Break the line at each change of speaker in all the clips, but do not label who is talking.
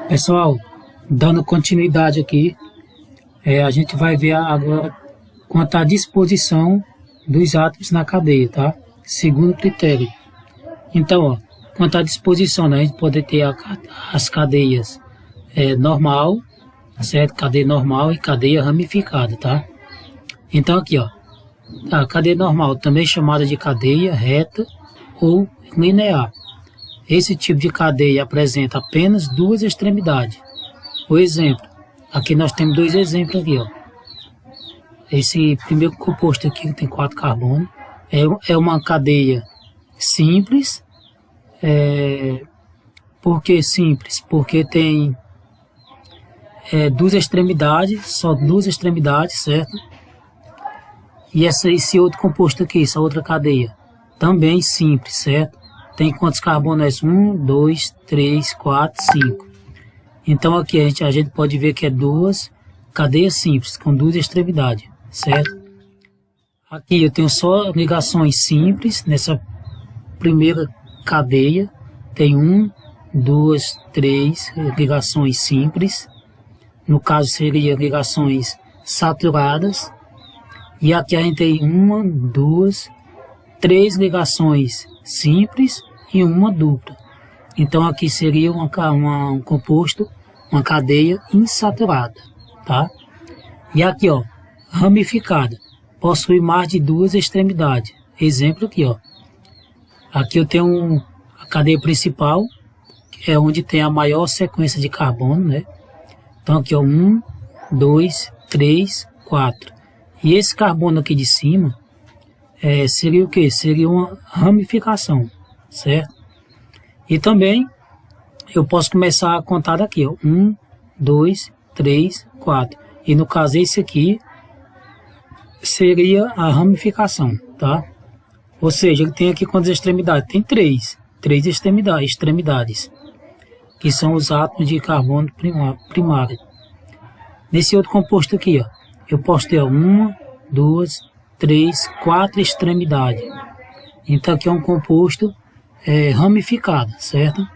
Pessoal, dando continuidade aqui, a gente vai ver agora quanto à disposição dos átomos na cadeia, tá? Segundo critério. Então, ó, quanto à disposição, né? A gente pode ter as cadeias normal, certo? Cadeia normal e cadeia ramificada, tá? Então aqui, ó, a cadeia normal, também chamada de cadeia reta ou linear. Esse tipo de cadeia apresenta apenas duas extremidades. Por exemplo, aqui nós temos dois exemplos aqui, ó. Esse primeiro composto aqui que tem 4 carbonos é uma cadeia simples. Por que simples? Porque tem duas extremidades, só duas extremidades, certo? E esse outro composto aqui, essa outra cadeia, também simples, certo? Tem quantos carbonos? 1, 2, 3, 4, 5. Então aqui a gente pode ver que é duas cadeias simples, com duas extremidades, certo? Aqui eu tenho só ligações simples, nessa primeira cadeia, tem 1, 2, 3 ligações simples. No caso seria ligações saturadas. E aqui a gente tem 1, 2, 3 ligações simples e uma dupla. Então aqui seria um composto, uma cadeia insaturada, tá? E aqui, ó, ramificada, possui mais de duas extremidades. Exemplo aqui, ó. Aqui eu tenho a cadeia principal, que é onde tem a maior sequência de carbono, né? Então aqui, ó, 1, 2, 3, 4. E esse carbono aqui de cima seria o que? Seria uma ramificação, certo? E também eu posso começar a contar daqui, ó, 1, 2, 3, 4. E no caso esse aqui seria a ramificação, tá? Ou seja, ele tem aqui quantas extremidades? Tem três extremidades, que são os átomos de carbono primário. Nesse outro composto aqui, ó, eu posso ter 1, 2, 3, 4 extremidades. Então aqui é um composto ramificado, certo?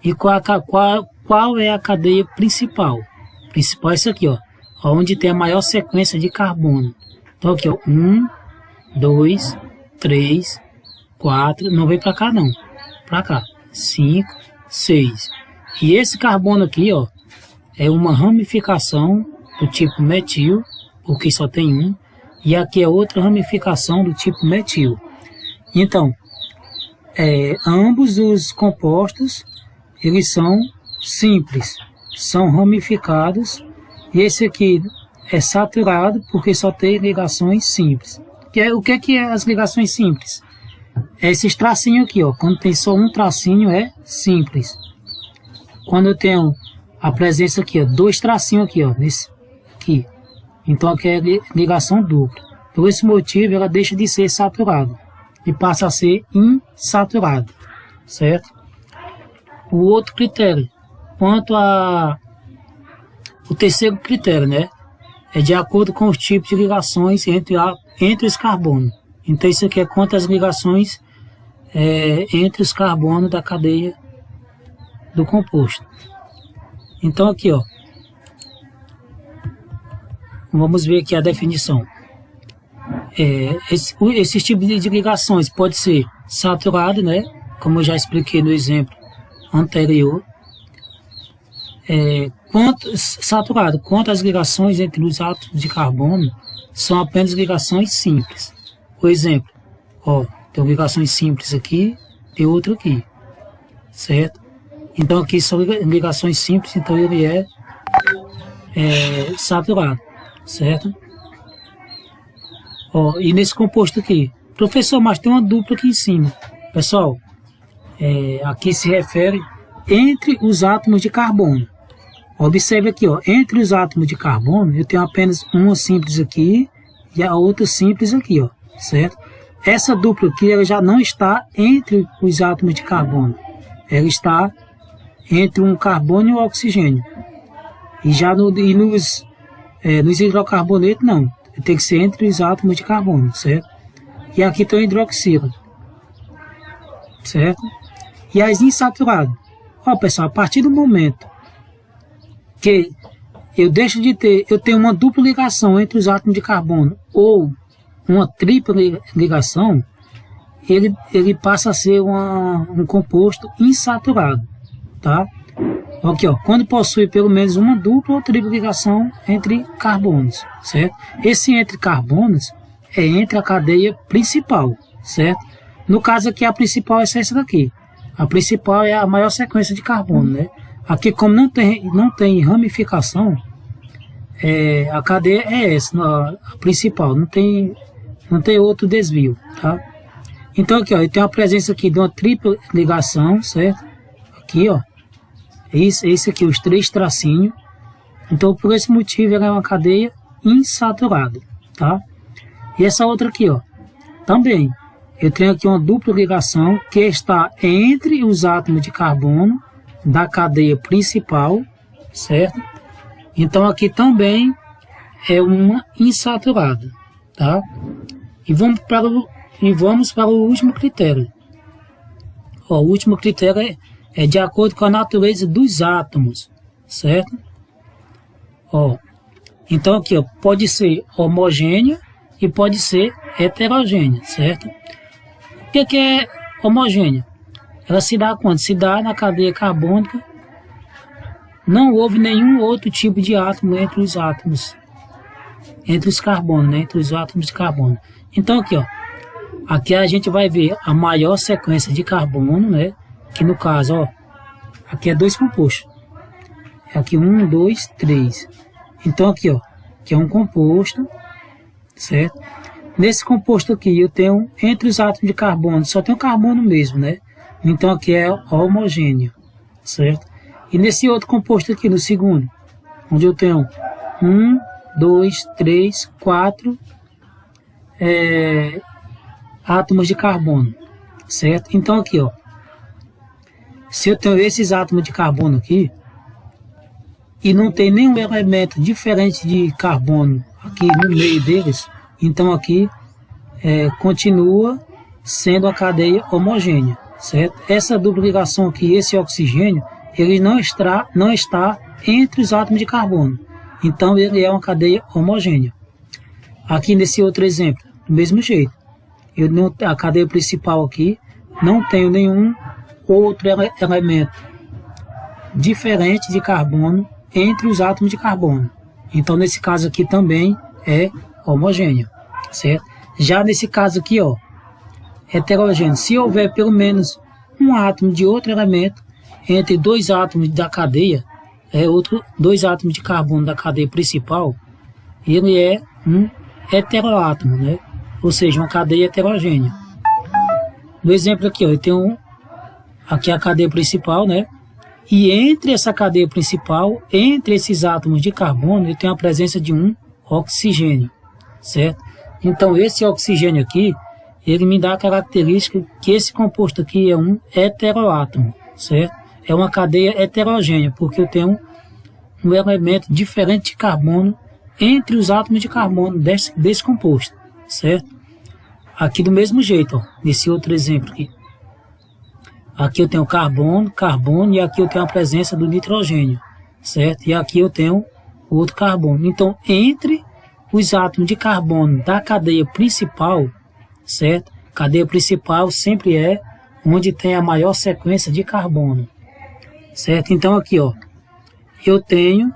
E qual é a cadeia principal? Principal é essa aqui, ó, onde tem a maior sequência de carbono. Então aqui, ó, 1, 2, 3, 4, não vem para cá não, para cá, 5, 6. E esse carbono aqui, ó, é uma ramificação do tipo metil, porque só tem um, e aqui é outra ramificação do tipo metil. Então, ambos os compostos, eles são simples, são ramificados, e esse aqui é saturado porque só tem ligações simples. O que é as ligações simples? É esses tracinhos aqui, ó. Quando tem só um tracinho é simples. Quando eu tenho a presença aqui, ó, dois tracinhos aqui, ó, nesse aqui, então aqui é ligação dupla. Por esse motivo ela deixa de ser saturada e passa a ser insaturada, certo? O outro critério, quanto a o terceiro critério, né, é de acordo com os tipos de ligações entre os carbonos. Então isso aqui é quanto às ligações entre os carbonos da cadeia do composto. Então aqui, ó, vamos ver aqui a definição. Esse tipo de ligações pode ser saturado, né, como eu já expliquei no exemplo anterior. Saturado, quanto às ligações entre os átomos de carbono, são apenas ligações simples. Por exemplo, ó, tem ligações simples aqui e outra aqui, certo? Então aqui são ligações simples, então ele é saturado, certo? Ó, e nesse composto aqui, professor, mas tem uma dupla aqui em cima. Pessoal, aqui se refere entre os átomos de carbono. Observe aqui, ó, entre os átomos de carbono, eu tenho apenas uma simples aqui e a outra simples aqui, ó, certo? Essa dupla aqui, ela já não está entre os átomos de carbono. Ela está entre um carbono e um oxigênio. E já nos hidrocarbonetos, não. Tem que ser entre os átomos de carbono, certo? E aqui tem o hidroxilo, certo? E as insaturadas. Ó, pessoal, a partir do momento que eu deixo de ter, eu tenho uma dupla ligação entre os átomos de carbono ou uma tripla ligação, ele passa a ser um composto insaturado, tá? Aqui, ó, quando possui pelo menos uma dupla ou tripla ligação entre carbonos, certo? Esse entre carbonos é entre a cadeia principal, certo? No caso aqui, a principal é essa daqui. A principal é a maior sequência de carbono, né? Aqui, como não tem ramificação, a cadeia é essa, a principal, não tem outro desvio, tá? Então aqui, ó, eu tenho a presença aqui de uma tripla ligação, certo? Aqui, ó, esse aqui, os 3 tracinhos. Então, por esse motivo, ela é uma cadeia insaturada, tá? E essa outra aqui, ó, também, eu tenho aqui uma dupla ligação que está entre os átomos de carbono da cadeia principal, certo? Então, aqui também é uma insaturada, tá? E vamos para o último critério. Ó, o último critério é de acordo com a natureza dos átomos, certo? Ó, então aqui, ó, pode ser homogênea e pode ser heterogênea, certo? O que é homogênea? Ela se dá quando? Se dá na cadeia carbônica, não houve nenhum outro tipo de átomo entre os átomos, entre os carbonos, né? Entre os átomos de carbono. Então aqui, ó, aqui a gente vai ver a maior sequência de carbono, né? Que no caso, ó, aqui é 2 compostos. Aqui 1, 2, 3. Então aqui, ó, que é um composto, certo? Nesse composto aqui eu tenho, entre os átomos de carbono, só tem o carbono mesmo, né? Então aqui é homogêneo, certo? E nesse outro composto aqui, no segundo, onde eu tenho 1, 2, 3, 4 átomos de carbono, certo? Então aqui, ó, se eu tenho esses átomos de carbono aqui e não tem nenhum elemento diferente de carbono aqui no meio deles, então aqui continua sendo a cadeia homogênea, certo? Essa dupla ligação aqui, esse oxigênio, ele não está entre os átomos de carbono, então ele é uma cadeia homogênea. Aqui nesse outro exemplo, do mesmo jeito, a cadeia principal aqui não tenho nenhum outro elemento diferente de carbono entre os átomos de carbono. Então, nesse caso aqui também é homogêneo, certo? Já nesse caso aqui, ó, heterogêneo. Se houver pelo menos um átomo de outro elemento entre 2 átomos da cadeia, dois átomos de carbono da cadeia principal, ele é um heteroátomo, né? Ou seja, uma cadeia heterogênea. No exemplo aqui, ó, eu tenho aqui a cadeia principal, né? E entre essa cadeia principal, entre esses átomos de carbono, eu tenho a presença de um oxigênio, certo? Então, esse oxigênio aqui, ele me dá a característica que esse composto aqui é um heteroátomo, certo? É uma cadeia heterogênea, porque eu tenho um elemento diferente de carbono entre os átomos de carbono desse composto, certo? Aqui do mesmo jeito, ó, nesse outro exemplo aqui. Aqui eu tenho carbono, e aqui eu tenho a presença do nitrogênio, certo? E aqui eu tenho outro carbono. Então, entre os átomos de carbono da cadeia principal, certo? Cadeia principal sempre é onde tem a maior sequência de carbono, certo? Então aqui, ó, eu tenho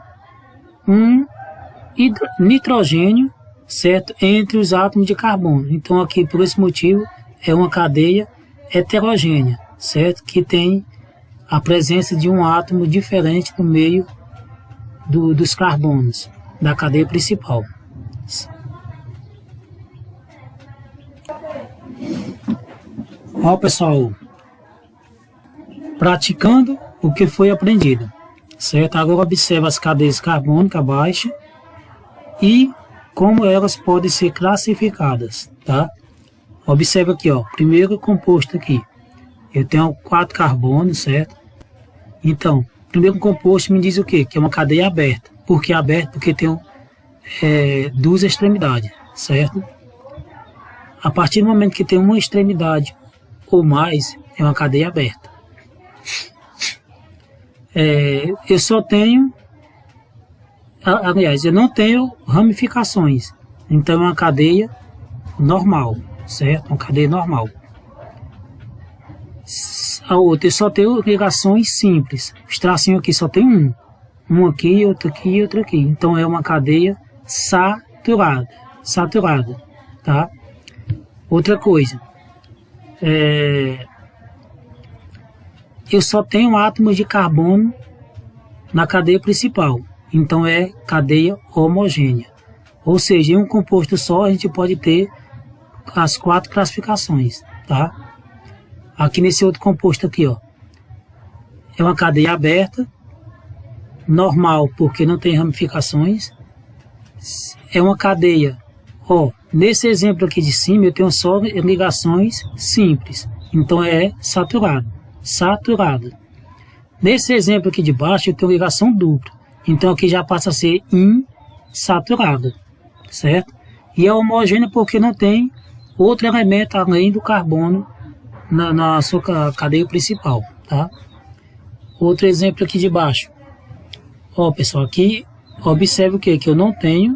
um nitrogênio, certo? Entre os átomos de carbono. Então aqui, por esse motivo, é uma cadeia heterogênea, certo? Que tem a presença de um átomo diferente no meio dos carbonos da cadeia principal. Ó, pessoal, praticando o que foi aprendido, certo? Agora observa as cadeias carbônicas abaixo e como elas podem ser classificadas, tá? Observa aqui, ó, primeiro composto aqui, eu tenho 4 carbonos, certo? Então, primeiro composto me diz o quê? Que é uma cadeia aberta. Por que aberta? Porque tem 2 extremidades, certo? A partir do momento que tem uma extremidade ou mais, é uma cadeia aberta. Eu só tenho aliás, eu não tenho ramificações. Então é uma cadeia normal, certo? Uma cadeia normal. A outra eu só tenho ligações simples. Os tracinhos aqui só tem um. Um aqui, outro aqui e outro aqui. Então é uma cadeia saturada. Saturada, tá? Outra coisa. Eu só tenho átomos de carbono na cadeia principal. Então é cadeia homogênea. Ou seja, em um composto só a gente pode ter as 4 classificações, tá? Aqui nesse outro composto aqui, ó, é uma cadeia aberta, normal porque não tem ramificações. É uma cadeia, ó, nesse exemplo aqui de cima eu tenho só ligações simples. Então é saturado, saturado. Nesse exemplo aqui de baixo eu tenho ligação dupla. Então aqui já passa a ser insaturada, certo? E é homogênea porque não tem outro elemento além do carbono na sua cadeia principal, tá? Outro exemplo aqui de baixo. Ó, pessoal, aqui observe o que? Que eu não tenho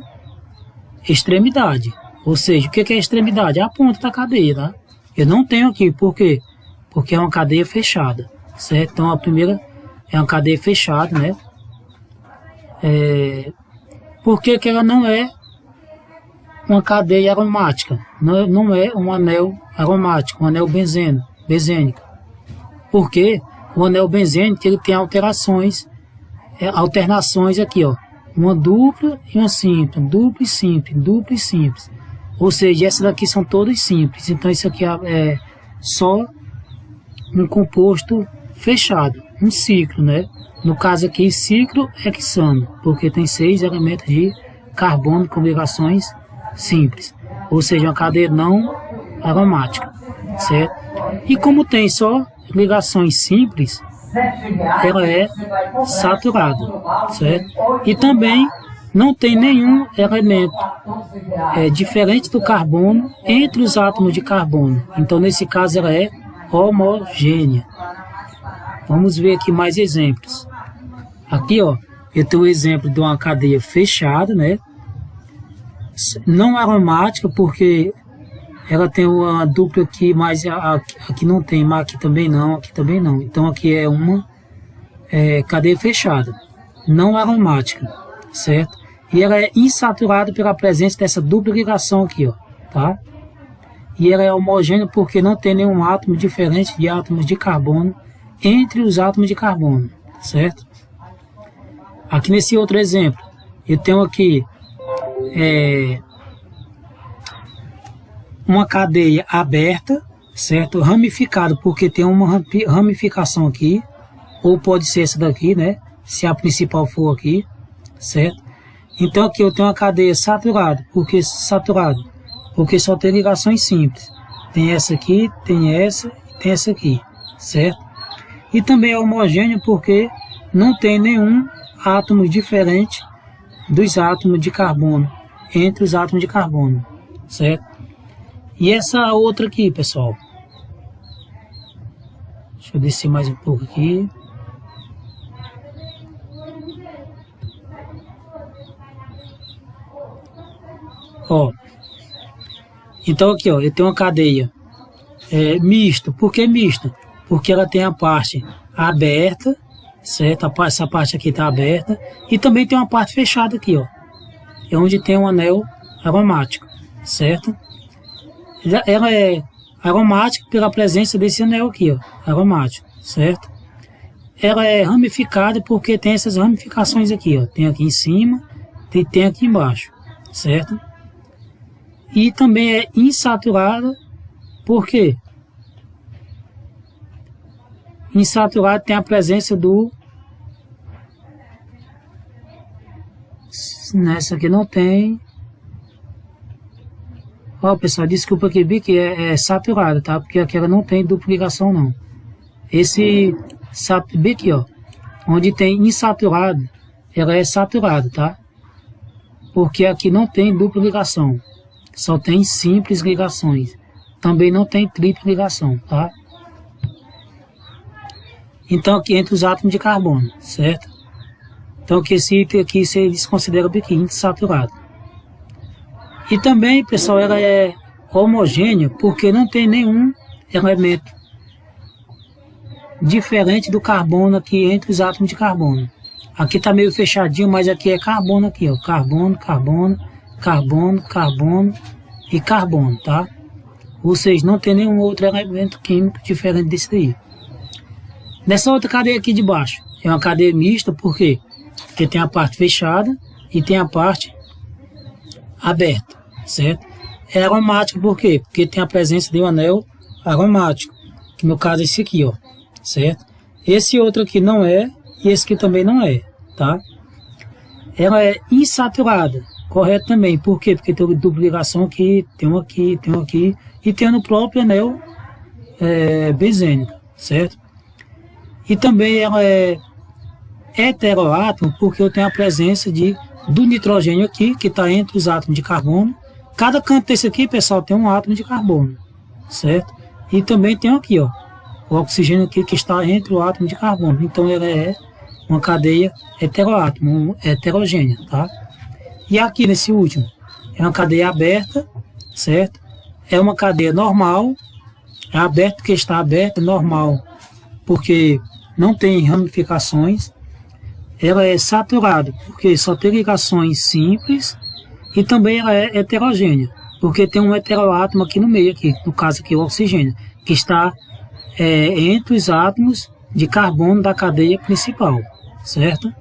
extremidade. Ou seja, o que é extremidade? É a ponta da cadeia, tá? Eu não tenho aqui, por quê? Porque é uma cadeia fechada, certo? Então a primeira é uma cadeia fechada, né? Por que que ela não é uma cadeia aromática? Não é um anel aromático, um anel benzênico. Porque o anel benzênico ele tem alternações aqui, ó. Uma dupla e uma simples, dupla e simples, dupla e simples. Ou seja, essas daqui são todas simples. Então isso aqui é só um composto fechado, um ciclo, né? No caso aqui, ciclo hexano, porque tem 6 elementos de carbono com ligações simples. Ou seja, uma cadeia não aromática, certo? E como tem só ligações simples, ela é saturada, certo? E também não tem nenhum elemento diferente do carbono entre os átomos de carbono. Então, nesse caso, ela é homogênea. Vamos ver aqui mais exemplos. Aqui, ó, eu tenho um exemplo de uma cadeia fechada, né? Não aromática, porque ela tem uma dupla aqui, mas aqui não tem, mas aqui também não, aqui também não. Então aqui é uma cadeia fechada, não aromática, certo? E ela é insaturada pela presença dessa dupla ligação aqui, ó, tá? E ela é homogênea porque não tem nenhum átomo diferente de átomos de carbono entre os átomos de carbono, certo? Aqui nesse outro exemplo, eu tenho aqui uma cadeia aberta, certo? Ramificada, porque tem uma ramificação aqui, ou pode ser essa daqui, né? Se a principal for aqui, certo? Então aqui eu tenho uma cadeia saturada, porque só tem ligações simples. Tem essa aqui, tem essa e tem essa aqui, certo? E também é homogêneo porque não tem nenhum átomo diferente dos átomos de carbono, entre os átomos de carbono, certo? E essa outra aqui, pessoal, deixa eu descer mais um pouco aqui. Ó, então aqui, ó, eu tenho uma cadeia misto. Por que misto? Porque ela tem a parte aberta, certo? Essa parte aqui está aberta e também tem uma parte fechada aqui, ó, é onde tem um anel aromático, certo? Ela é aromática pela presença desse anel aqui, ó, aromático, certo? Ela é ramificada porque tem essas ramificações aqui, ó, tem aqui em cima, tem aqui embaixo, certo? E também é insaturada, por quê? Insaturada tem a presença do... Nessa aqui não tem. Ó, pessoal, desculpa aqui, vi que é saturada, tá? Porque aqui ela não tem dupla ligação, não. Esse bem aqui, ó, onde tem insaturado, ela é saturada, tá? Porque aqui não tem dupla ligação, só tem simples ligações. Também não tem tripla ligação, tá? Então aqui entre os átomos de carbono, certo? Então que esse item aqui eles consideram aqui insaturado. E também, pessoal, ela é homogênea porque não tem nenhum elemento diferente do carbono aqui entre os átomos de carbono. Aqui tá meio fechadinho, mas aqui é carbono aqui, ó, carbono, carbono, carbono, carbono e carbono, tá? Ou seja, não tem nenhum outro elemento químico diferente desse daí. Nessa outra cadeia aqui de baixo, é uma cadeia mista, por quê? Porque tem a parte fechada e tem a parte aberta, certo? É aromático por quê? Porque tem a presença de um anel aromático, que no caso é esse aqui, ó, certo? Esse outro aqui não é, e esse aqui também não é, tá? Ela é insaturada, correto também, por quê? Porque tem dupla ligação aqui, tem um aqui, tem um aqui, e tem no próprio anel benzênico, certo? E também ela é heteroátomo porque eu tenho a presença do nitrogênio aqui, que está entre os átomos de carbono. Cada canto desse aqui, pessoal, tem um átomo de carbono, certo? E também tem aqui, ó, o oxigênio aqui que está entre o átomo de carbono. Então ela é uma cadeia heteroátomo, heterogênea, tá? E aqui nesse último, é uma cadeia aberta, certo? É uma cadeia normal, é aberta porque está aberta, normal, porque não tem ramificações. Ela é saturada, porque só tem ligações simples, e também ela é heterogênea, porque tem um heteroátomo aqui no meio, aqui, no caso aqui o oxigênio, que está entre os átomos de carbono da cadeia principal, certo?